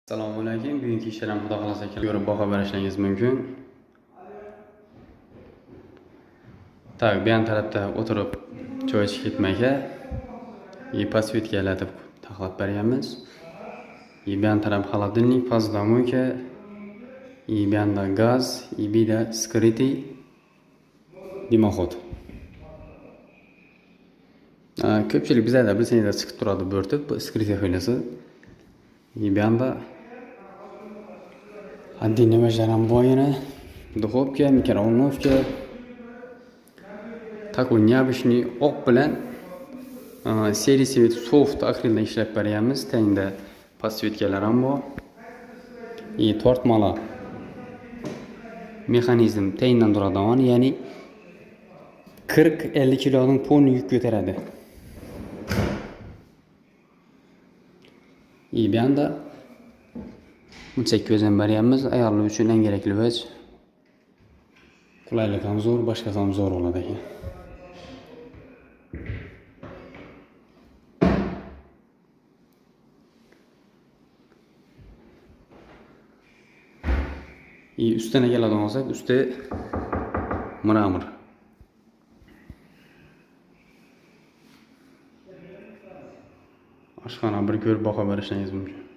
Assalomu alaykum. Bugungi ishlarni xudo xolasa ko'rib baho berishingiz mumkin. Tak, bu ham tarafda o'tirib choy ichib ketmaka, подсветкаlarni taxlab berganmiz. Bu ham taraf холодильник, посудомойка, bu hamda gaz, bu da скрытый дымоход. Ko'pchilik bizlarda bilsangizlar chiqib turadi bo'rtib, bu скрытый xilasi. Bu hamda отдельный жаромбоина, духовка, микроволновка. Такой необычный oq bilan serisi soft akrilda ishlab beryapmiz. Tengda подсветкалар ham bor. Tortmalar mexanizm tengdan turadigan, ya'ni 40-50 kiloning polni yuk ko'taradi. Bu hamda muchak ko'zdan beryapmiz. Ayollar uchun eng kerakli vaj. Qulaylik ham zo'r, boshqasi ham zo'r bo'ladi ekan. Üstüne keladigan olsak, usti mramor. Oshxona bir ko'rib baho berishingiz mumkin.